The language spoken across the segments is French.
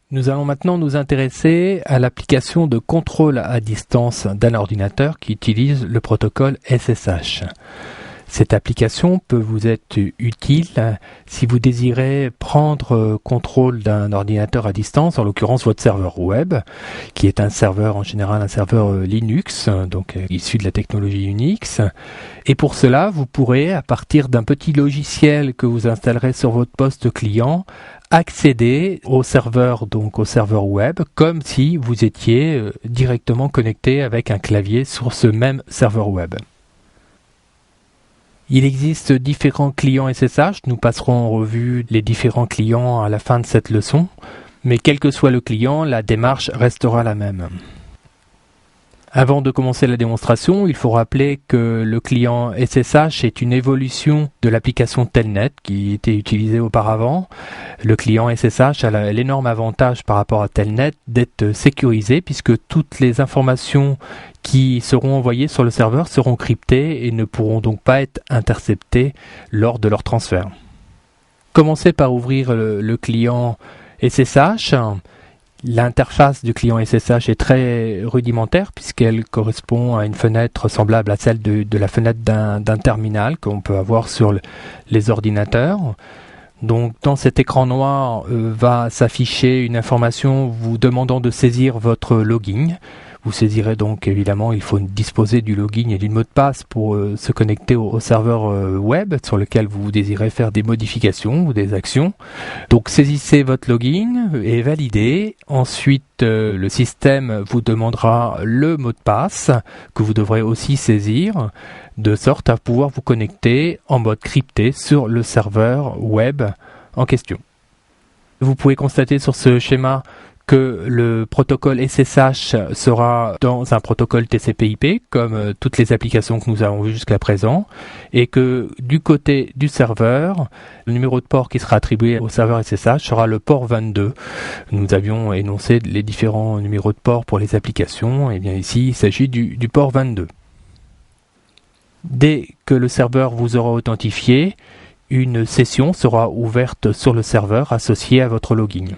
Nous allons maintenant nous intéresser à l'application de contrôle à distance d'un ordinateur qui utilise le protocole SSH. Cette application peut vous être utile si vous désirez prendre contrôle d'un ordinateur à distance, en l'occurrence votre serveur web, qui est un serveur en général un serveur Linux, donc issu de la technologie Unix. Et pour cela, vous pourrez, à partir d'un petit logiciel que vous installerez sur votre poste client, accéder au serveur, donc au serveur web, comme si vous étiez directement connecté avec un clavier sur ce même serveur web. Il existe différents clients SSH, nous passerons en revue les différents clients à la fin de cette leçon, mais quel que soit le client, la démarche restera la même. Avant de commencer la démonstration, il faut rappeler que le client SSH est une évolution de l'application Telnet qui était utilisée auparavant. Le client SSH a l'énorme avantage par rapport à Telnet d'être sécurisé puisque toutes les informations qui seront envoyées sur le serveur seront cryptées et ne pourront donc pas être interceptées lors de leur transfert. Commencez par ouvrir le client SSH. L'interface du client SSH est très rudimentaire puisqu'elle correspond à une fenêtre semblable à celle de la fenêtre d'un terminal qu'on peut avoir sur les ordinateurs. Donc dans cet écran noir va s'afficher une information vous demandant de saisir votre login. Vous saisirez donc évidemment, il faut disposer du login et du mot de passe pour se connecter au serveur web sur lequel vous désirez faire des modifications ou des actions. Donc saisissez votre login et validez. Ensuite, le système vous demandera le mot de passe que vous devrez aussi saisir de sorte à pouvoir vous connecter en mode crypté sur le serveur web en question. Vous pouvez constater sur ce schéma que le protocole SSH sera dans un protocole TCP/IP comme toutes les applications que nous avons vues jusqu'à présent et que du côté du serveur, le numéro de port qui sera attribué au serveur SSH sera le port 22. Nous avions énoncé les différents numéros de port pour les applications et bien ici il s'agit du port 22. Dès que le serveur vous aura authentifié, une session sera ouverte sur le serveur associée à votre login.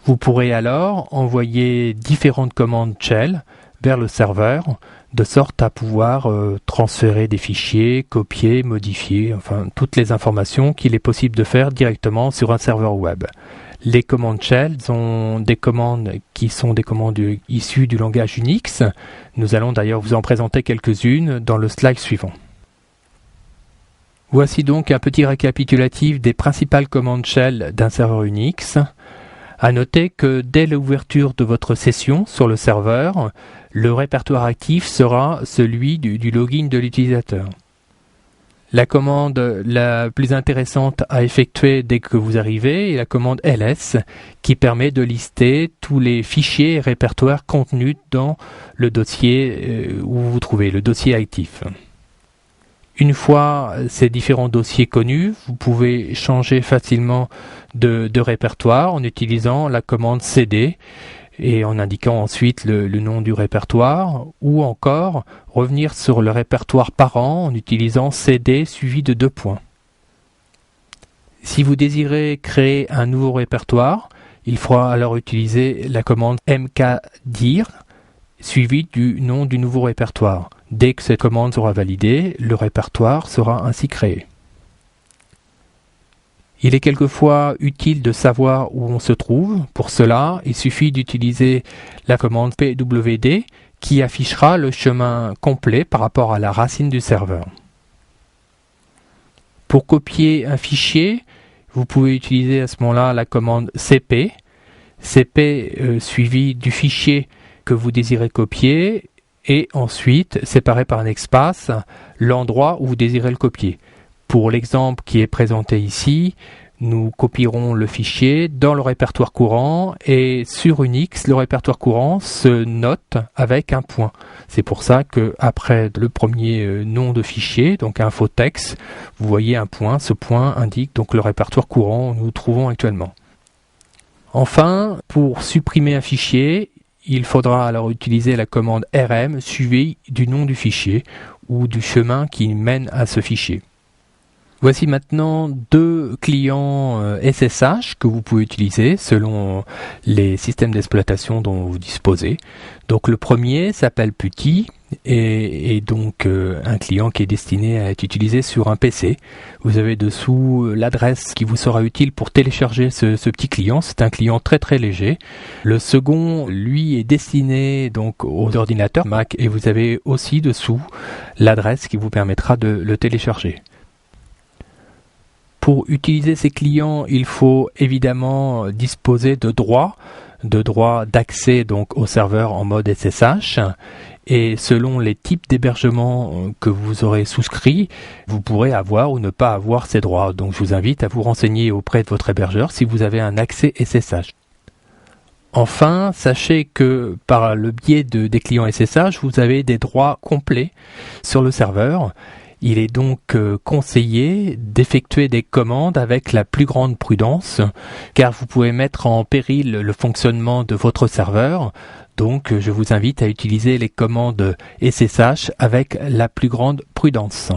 Vous pourrez alors envoyer différentes commandes shell vers le serveur de sorte à pouvoir transférer des fichiers, copier, modifier, enfin toutes les informations qu'il est possible de faire directement sur un serveur web. Les commandes shell sont des commandes qui sont des commandes issues du langage Unix. Nous allons d'ailleurs vous en présenter quelques-unes dans le slide suivant. Voici donc un petit récapitulatif des principales commandes shell d'un serveur Unix. À noter que dès l'ouverture de votre session sur le serveur, le répertoire actif sera celui du login de l'utilisateur. La commande la plus intéressante à effectuer dès que vous arrivez est la commande ls qui permet de lister tous les fichiers et répertoires contenus dans le dossier où vous vous trouvez, le dossier actif. Une fois ces différents dossiers connus, vous pouvez changer facilement de répertoire en utilisant la commande cd et en indiquant ensuite le nom du répertoire ou encore revenir sur le répertoire parent en utilisant cd suivi de 2 points. Si vous désirez créer un nouveau répertoire, il faudra alors utiliser la commande mkdir suivi du nom du nouveau répertoire. Dès que cette commande sera validée, le répertoire sera ainsi créé. Il est quelquefois utile de savoir où on se trouve. Pour cela, il suffit d'utiliser la commande pwd qui affichera le chemin complet par rapport à la racine du serveur. Pour copier un fichier, vous pouvez utiliser à ce moment-là la commande cp suivi du fichier que vous désirez copier et ensuite séparer par un espace l'endroit où vous désirez le copier. Pour l'exemple qui est présenté ici, nous copierons le fichier dans le répertoire courant et sur Unix, le répertoire courant se note avec un point. C'est pour ça que après le premier nom de fichier, donc infotext, vous voyez un point. Ce point indique donc le répertoire courant où nous nous trouvons actuellement. Enfin, pour supprimer un fichier, il faudra alors utiliser la commande rm suivie du nom du fichier ou du chemin qui mène à ce fichier. Voici maintenant deux clients SSH que vous pouvez utiliser selon les systèmes d'exploitation dont vous disposez. Donc le premier s'appelle PuTTY et donc un client qui est destiné à être utilisé sur un PC. Vous avez dessous l'adresse qui vous sera utile pour télécharger ce petit client. C'est un client très très léger. Le second, lui, est destiné donc aux ordinateurs Mac et vous avez aussi dessous l'adresse qui vous permettra de le télécharger. Pour utiliser ces clients, il faut évidemment disposer de droits d'accès donc au serveur en mode SSH. Et selon les types d'hébergement que vous aurez souscrits, vous pourrez avoir ou ne pas avoir ces droits. Donc je vous invite à vous renseigner auprès de votre hébergeur si vous avez un accès SSH. Enfin, sachez que par le biais des clients SSH, vous avez des droits complets sur le serveur. Il est donc conseillé d'effectuer des commandes avec la plus grande prudence, car vous pouvez mettre en péril le fonctionnement de votre serveur. Donc, je vous invite à utiliser les commandes SSH avec la plus grande prudence.